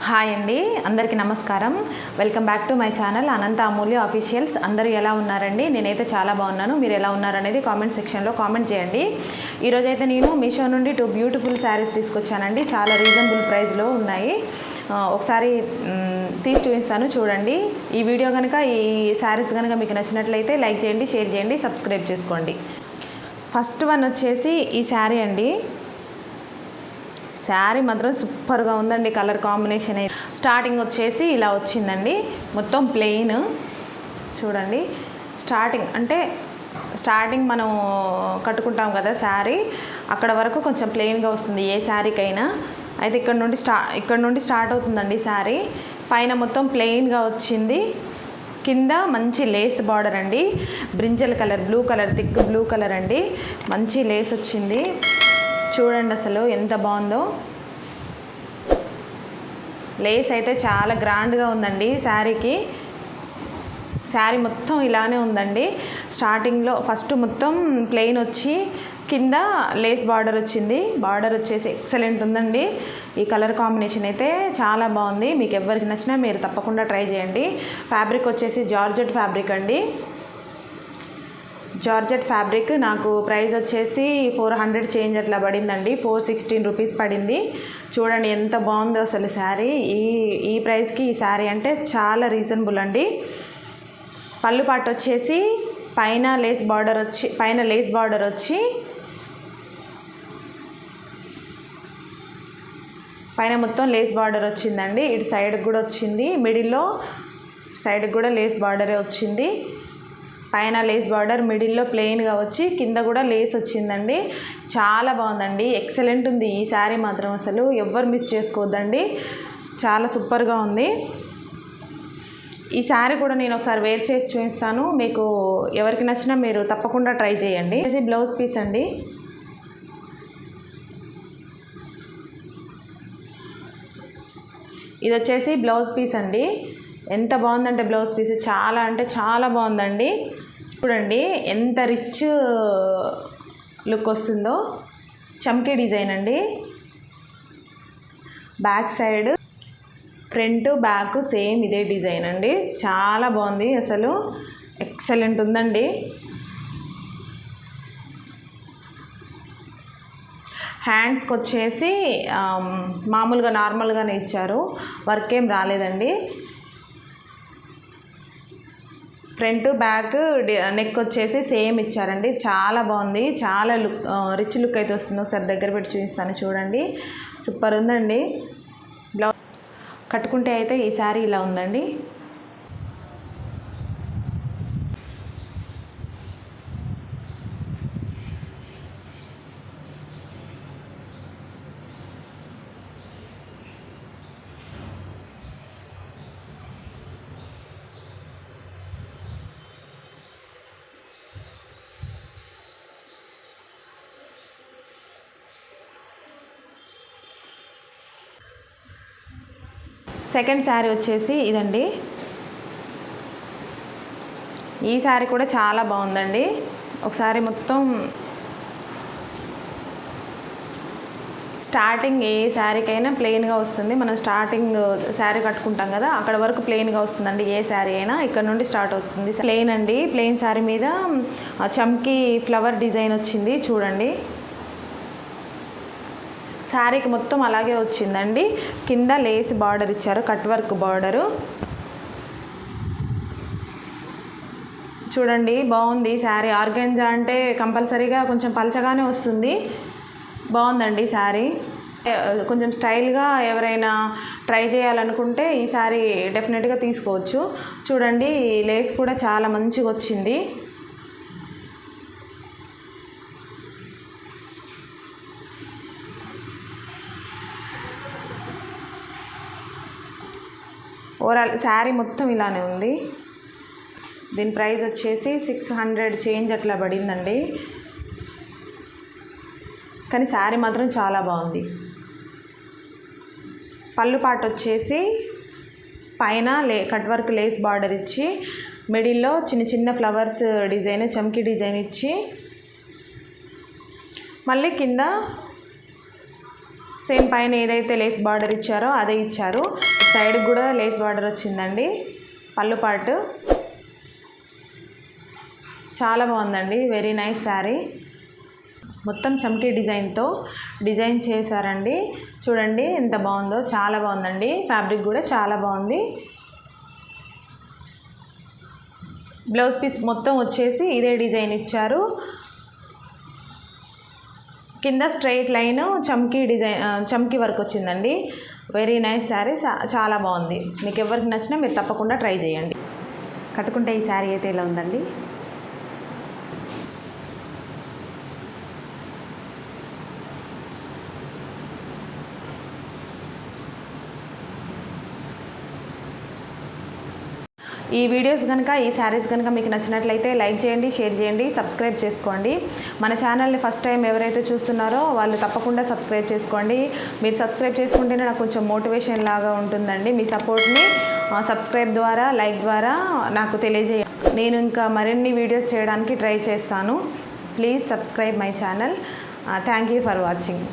Hi అండి, అందరికీ నమస్కారం. Welcome back to my channel Anantha Amulya officials. అందరూ ఎలా ఉన్నారండి? నేనైతే చాలా బాగున్నాను. మీరు ఎలా ఉన్నారనేది కామెంట్ సెక్షన్లో కామెంట్ చేయండి. ఈరోజైతే నేను మీషో నుండి 2 బ్యూటిఫుల్ శారీస్ తీసుకొచ్చానండి. చాలా రీజనబుల్ ప్రైస్లో ఉన్నాయి. ఒకసారి తీసి చూపిస్తాను, చూడండి. ఈ వీడియో కనుక, ఈ శారీస్ కనుక మీకు నచ్చినట్లయితే లైక్ చేయండి, షేర్ చేయండి, సబ్స్క్రైబ్ చేసుకోండి. ఫస్ట్ వన్ వచ్చేసి ఈ శారీ అండి. శారీ మాత్రం సూపర్గా ఉందండి. కలర్ కాంబినేషన్ స్టార్టింగ్ వచ్చేసి ఇలా వచ్చిందండి. మొత్తం ప్లెయిన్ చూడండి. స్టార్టింగ్ మనం కట్టుకుంటాం కదా శారీ, అక్కడ వరకు కొంచెం ప్లెయిన్గా వస్తుంది ఏ శారీకైనా. అయితే ఇక్కడ నుండి స్టార్ట్ అవుతుందండి శారీ. పైన మొత్తం ప్లెయిన్గా వచ్చింది. కింద మంచి లేస్ బార్డర్ అండి. Brinjal colour, blue colour, thick blue colour అండి. మంచి లేస్ వచ్చింది. చూడండి అసలు ఎంత బాగుందో. లేస్ అయితే చాలా గ్రాండ్గా ఉందండి శారీకి. శారీ మొత్తం ఇలానే ఉందండి. స్టార్టింగ్లో ఫస్ట్ మొత్తం ప్లెయిన్ వచ్చి కింద లేస్ బార్డర్ వచ్చింది. బార్డర్ వచ్చేసి ఎక్సలెంట్ ఉందండి. ఈ కలర్ కాంబినేషన్ అయితే చాలా బాగుంది. మీకు ఎవరికి నచ్చినా మీరు తప్పకుండా ట్రై చేయండి. ఫ్యాబ్రిక్ వచ్చేసి జార్జెట్ ఫ్యాబ్రిక్ అండి. జార్జెట్ ఫ్యాబ్రిక్ నాకు ప్రైస్ వచ్చేసి 400 చేంజ్ అట్లా పడిందండి. 416 రూపీస్ పడింది. చూడండి ఎంత బాగుందో అసలు శారీ. ఈ ప్రైస్కి ఈ శారీ అంటే చాలా రీజనబుల్ అండి. పళ్ళు పాటు వచ్చేసి పైన లేస్ బార్డర్ వచ్చి పైన మొత్తం లేస్ బార్డర్ వచ్చిందండి. ఇటు సైడ్కి కూడా వచ్చింది. మిడిల్లో సైడ్కి కూడా లేస్ బార్డరే వచ్చింది. పైన లేస్ బార్డర్, మిడిల్లో ప్లెయిన్గా వచ్చి కింద కూడా లేస్ వచ్చిందండి. చాలా బాగుందండి. ఎక్సలెంట్ ఉంది ఈ శారీ మాత్రం. అసలు ఎవ్వరు మిస్ చేసుకోవద్దండి. చాలా సూపర్గా ఉంది. ఈ శారీ కూడా నేను ఒకసారి వేర్ చేసి చూపిస్తాను. మీకు ఎవరికి నచ్చినా మీరు తప్పకుండా ట్రై చేయండి. ఇది బ్లౌజ్ పీస్ అండి. ఇది వచ్చేసి బ్లౌజ్ పీస్ అండి. ఎంత బాగుందంటే బ్లౌజ్ పీస్ చాలా అంటే చాలా బాగుందండి. చూడండి ఎంత రిచ్ లుక్ వస్తుందో. చమ్కీ డిజైన్ అండి. Back side, front, back same ఇదే డిజైన్ అండి. చాలా బాగుంది అసలు. ఎక్సలెంట్ ఉందండి. హ్యాండ్స్కి వచ్చేసి మామూలుగా నార్మల్గానే ఇచ్చారు. వర్క్ ఏం రాలేదండి. ఫ్రంట్, బ్యాక్, నెక్ వచ్చేసి సేమ్ ఇచ్చారండి. చాలా బాగుంది. చాలా రిచ్ లుక్ అయితే వస్తుంది. ఒకసారి దగ్గర పెట్టి చూపిస్తాను, చూడండి. సూపర్ ఉందండి. బ్లౌజ్ కట్టుకుంటే అయితే ఈ శారీ ఇలా ఉందండి. సెకండ్ శారీ వచ్చేసి ఇదండి. ఈ శారీ కూడా చాలా బాగుందండి. ఒకసారి మొత్తం స్టార్టింగ్ ఏ శారీకైనా ప్లెయిన్గా వస్తుంది. మనం స్టార్టింగ్ శారీ కట్టుకుంటాం కదా, అక్కడ వరకు ప్లెయిన్గా వస్తుందండి. ఏ శారీ అయినా ఇక్కడ నుండి స్టార్ట్ అవుతుంది. ప్లెయిన్ అండి. ప్లెయిన్ శారీ మీద చమ్కీ ఫ్లవర్ డిజైన్ వచ్చింది. చూడండి శారీకి మొత్తం అలాగే వచ్చిందండి. కింద లేస్ బార్డర్ ఇచ్చారు, కట్ వర్క్ బార్డరు. చూడండి బాగుంది శారీ. ఆర్గెంజా అంటే కంపల్సరీగా కొంచెం పలచగానే వస్తుంది. బాగుందండి శారీ. కొంచెం స్టైల్గా ఎవరైనా ట్రై చేయాలనుకుంటే ఈ శారీ డెఫినెట్గా తీసుకోవచ్చు. చూడండి లేస్ కూడా చాలా మంచిగా వచ్చింది. ఓవరాల్ శారీ మొత్తం ఇలానే ఉంది. దీని ప్రైస్ వచ్చేసి 600 చేంజ్ అట్లా పడిందండి. కానీ శారీ మాత్రం చాలా బాగుంది. పళ్ళు పాటు వచ్చేసి పైన కట్ వర్క్ లేస్ బార్డర్ ఇచ్చి, మిడిల్లో చిన్న చిన్న ఫ్లవర్స్ డిజైన్, చమ్కీ డిజైన్ ఇచ్చి, మళ్ళీ కింద సేమ్ పైన ఏదైతే లేస్ బార్డర్ ఇచ్చారో అదే ఇచ్చారు. సైడ్కి కూడా లేస్ బార్డర్ వచ్చిందండి. పళ్ళు పార్ట్ చాలా బాగుందండి. Very nice sari. మొత్తం చమ్కీ డిజైన్తో డిజైన్ చేశారండి. చూడండి ఎంత బాగుందో, చాలా బాగుందండి. ఫ్యాబ్రిక్ కూడా చాలా బాగుంది. బ్లౌజ్ పీస్ మొత్తం వచ్చేసి ఇదే డిజైన్ ఇచ్చారు. కింద స్ట్రైట్ లైన్ చమ్కీ డిజైన్, చమ్కీ వర్క్ వచ్చిందండి. వెరీ నైస్ శారీ, చాలా బాగుంది. మీకు ఎవరికి నచ్చినా మీరు తప్పకుండా ట్రై చేయండి. కట్టుకుంటే ఈ శారీ అయితే ఇలా ఉందండి. ఈ వీడియోస్ కనుక, ఈ శారీస్ కనుక మీకు నచ్చినట్లయితే లైక్ చేయండి, షేర్ చేయండి, సబ్స్క్రైబ్ చేసుకోండి. మన ఛానల్ని ఫస్ట్ టైం ఎవరైతే చూస్తున్నారో వాళ్ళు తప్పకుండా సబ్స్క్రైబ్ చేసుకోండి. మీరు సబ్స్క్రైబ్ చేసుకుంటేనే నాకు కొంచెం మోటివేషన్ లాగా ఉంటుందండి. మీ సపోర్ట్ని సబ్స్క్రైబ్ ద్వారా, లైక్ ద్వారా నాకు తెలియజేయండి. నేను ఇంకా మరిన్ని వీడియోస్ చేయడానికి ట్రై చేస్తాను. Please subscribe my channel. Thank you for watching.